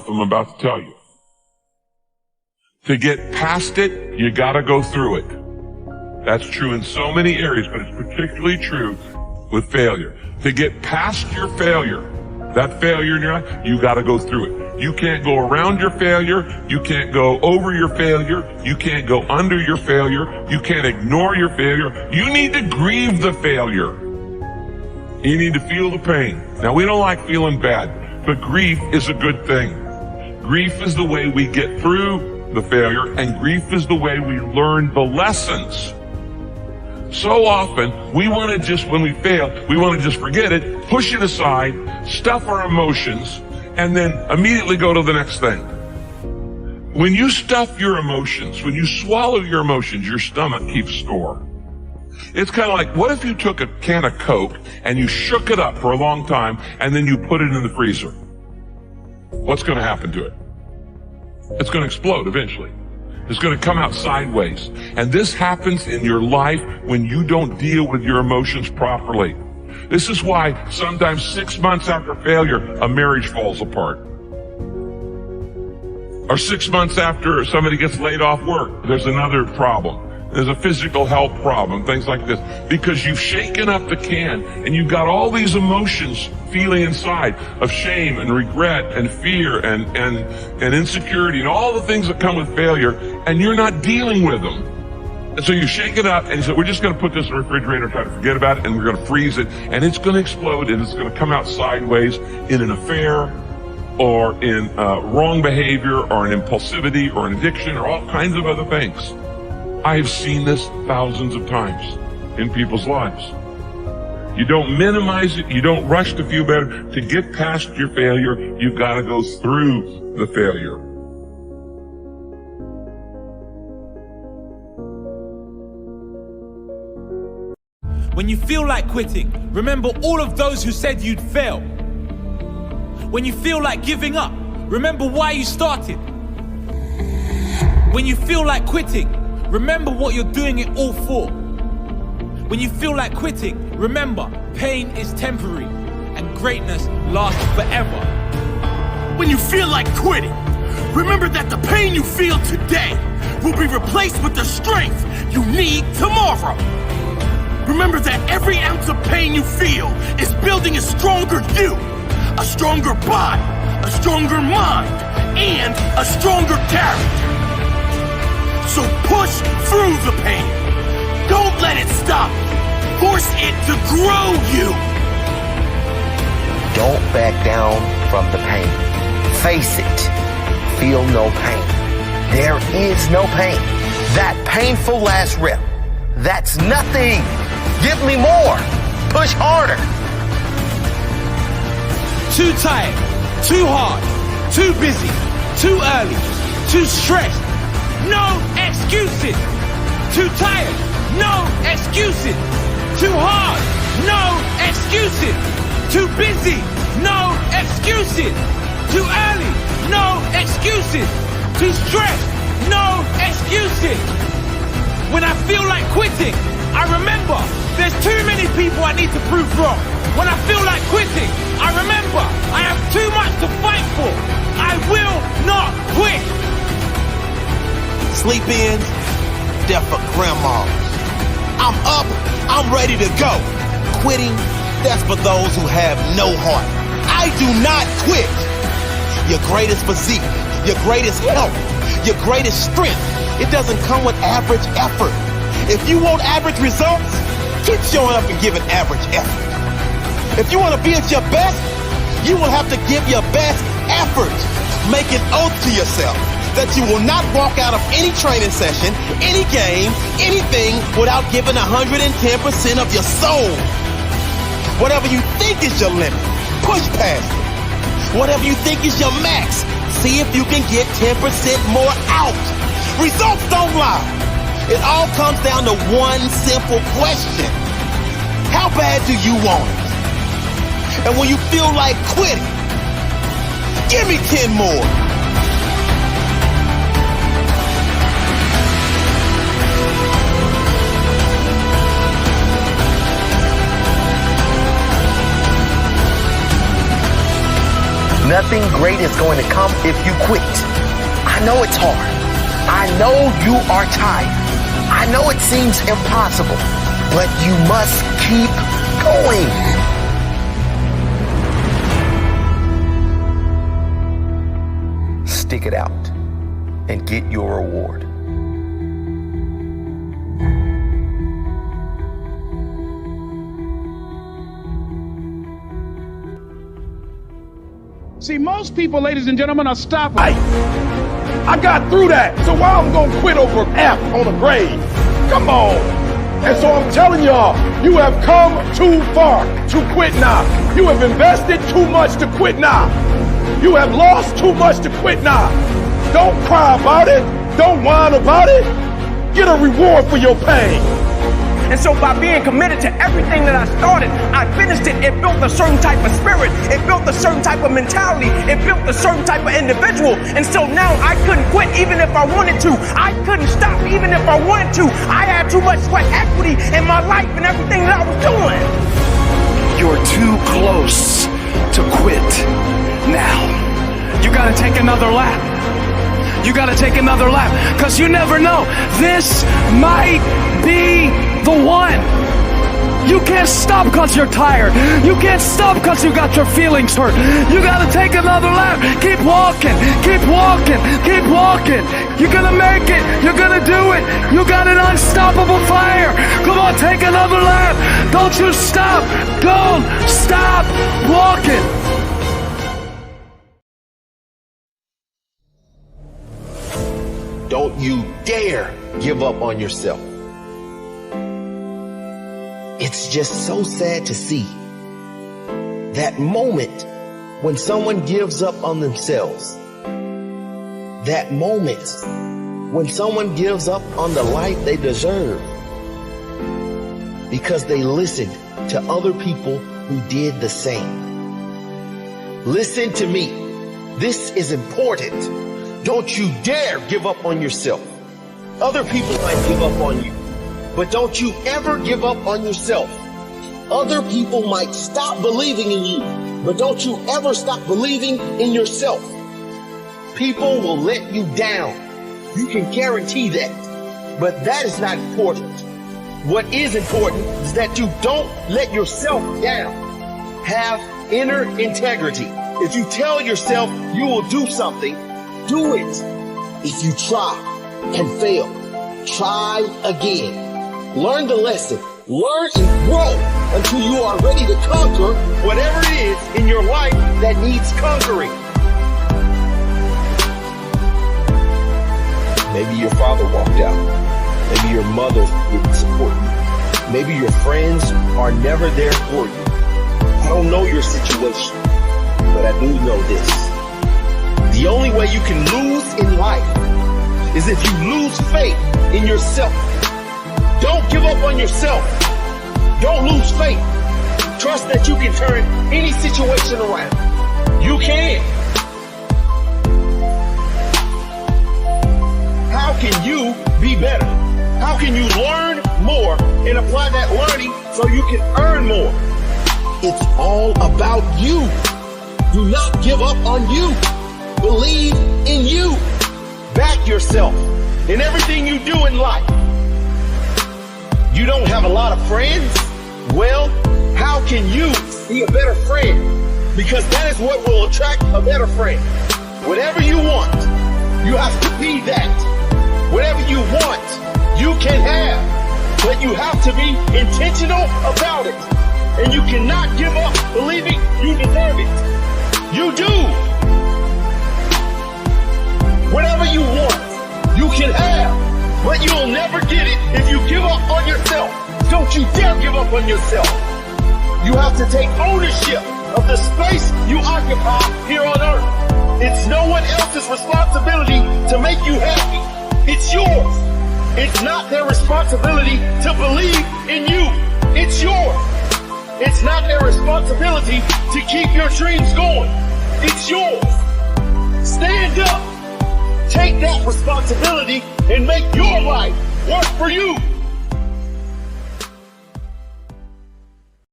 life I'm about to tell you. To get past it, you gotta go through it. That's true in so many areas, but it's particularly true with failure. To get past your failure, that failure in your life, you gotta go through it. You can't go around your failure. You can't go over your failure. You can't go under your failure. You can't ignore your failure. You need to grieve the failure. You need to feel the pain. Now, we don't like feeling bad, but grief is a good thing. Grief is the way we get through the failure, and grief is the way we learn the lessons. So often, we want to just, when we fail, we want to just forget it, push it aside, stuff our emotions, and then immediately go to the next thing. When you stuff your emotions, when you swallow your emotions, your stomach keeps score. It's kind of like, what if you took a can of Coke and you shook it up for a long time and then you put it in the freezer? What's going to happen to it? It's going to explode eventually. It's going to come out sideways. And this happens in your life when you don't deal with your emotions properly. This is why sometimes 6 months after failure, a marriage falls apart. Or 6 months after somebody gets laid off work, there's another problem. There's a physical health problem, things like this. Because you've shaken up the can and you've got all these emotions feeling inside of shame and regret and fear and insecurity and all the things that come with failure, and you're not dealing with them. And so you shake it up and you say, we're just going to put this in the refrigerator, try to forget about it, and we're going to freeze it, and it's going to explode, and it's going to come out sideways in an affair or in wrong behavior or an impulsivity or an addiction or all kinds of other things. I have seen this thousands of times in people's lives. You don't minimize it. You don't rush to feel better. To get past your failure, you've got to go through the failure. When you feel like quitting, remember all of those who said you'd fail. When you feel like giving up, remember why you started. When you feel like quitting, remember what you're doing it all for. When you feel like quitting, remember pain is temporary and greatness lasts forever. When you feel like quitting, remember that the pain you feel today will be replaced with the strength you need tomorrow. Remember that every ounce of pain you feel is building a stronger you, a stronger body, a stronger mind, and a stronger character. So push through the pain. Don't let it stop. Force it to grow you. Don't back down from the pain. Face it. Feel no pain. There is no pain. That painful last rep, that's nothing. Give me more. Push harder. Too tired, too hard, too busy, too early, too stressed. No excuses. Too tired. No excuses. Too hard. No excuses. Too busy. No excuses. Too early. No excuses. Too stressed. No excuses. When I feel like quitting, I remember there's too many people I need to prove wrong. When I feel like quitting, I remember I have too much to fight for. I will not quit. Sleep ins, they're for grandmas. I'm up, I'm ready to go. Quitting, that's for those who have no heart. I do not quit. Your greatest physique, your greatest health, your greatest strength, it doesn't come with average effort. If you want average results, keep showing up and giving average effort. If you want to be at your best, you will have to give your best effort. Make an oath to yourself that you will not walk out of any training session, any game, anything without giving 110% of your soul. Whatever you think is your limit, push past it. Whatever you think is your max, see if you can get 10% more out. Results don't lie. It all comes down to one simple question. How bad do you want it? And when you feel like quitting, give me 10 more. Nothing great is going to come if you quit. I know it's hard. I know you are tired. I know it seems impossible, but you must keep going. Stick it out and get your reward. See, most people, ladies and gentlemen, are stopping. I got through that, so why I'm gonna quit over an F on a grade? Come on. And so I'm telling y'all, you have come too far to quit now. You have invested too much to quit now. You have lost too much to quit now. Don't cry about it. Don't whine about it. Get a reward for your pain. And so by being committed to everything that I started, I finished it. It built a certain type of spirit. It built a certain type of mentality. It built a certain type of individual. And so now I couldn't quit even if I wanted to. I couldn't stop even if I wanted to. I had too much sweat equity in my life and everything that I was doing. You're too close to quit now. You gotta take another lap. You gotta take another lap, because you never know. This might be the one. You can't stop because you're tired. You can't stop because you got your feelings hurt. You gotta take another lap. Keep walking, keep walking, keep walking. You're gonna make it. You're gonna do it. You got an unstoppable fire. Come on, take another lap. Don't you stop. Don't stop walking. Don't you dare give up on yourself. It's just so sad to see that moment when someone gives up on themselves. That moment when someone gives up on the life they deserve because they listened to other people who did the same. Listen to me. This is important. Don't you dare give up on yourself. Other people might give up on you, but don't you ever give up on yourself. Other people might stop believing in you, but don't you ever stop believing in yourself. People will let you down. You can guarantee that, but that is not important. What is important is that you don't let yourself down. Have inner integrity. If you tell yourself you will do something, do it. If you try and fail, try again. Learn the lesson. Learn and grow until you are ready to conquer whatever it is in your life that needs conquering. Maybe your father walked out. Maybe your mother didn't support you. Maybe your friends are never there for you. I don't know your situation, but I do know this. The only way you can lose in life is if you lose faith in yourself. Don't give up on yourself. Don't lose faith. Trust that you can turn any situation around. You can. How can you be better? How can you learn more and apply that learning so you can earn more? It's all about you. Do not give up on you. Believe in you. Back yourself in everything you do in life. You don't have a lot of friends? Well, how can you be a better friend? Because that is what will attract a better friend. Whatever you want, you have to be that. Whatever you want, you can have. But you have to be intentional about it. And you cannot give up believing you deserve it. You do. Whatever you want, you can have, but you'll never get it if you give up on yourself. Don't you dare give up on yourself. You have to take ownership of the space you occupy here on earth. It's no one else's responsibility to make you happy. It's yours. It's not their responsibility to believe in you. It's yours. It's not their responsibility to keep your dreams going. It's yours. Stand up. Take that responsibility and make your life work for you.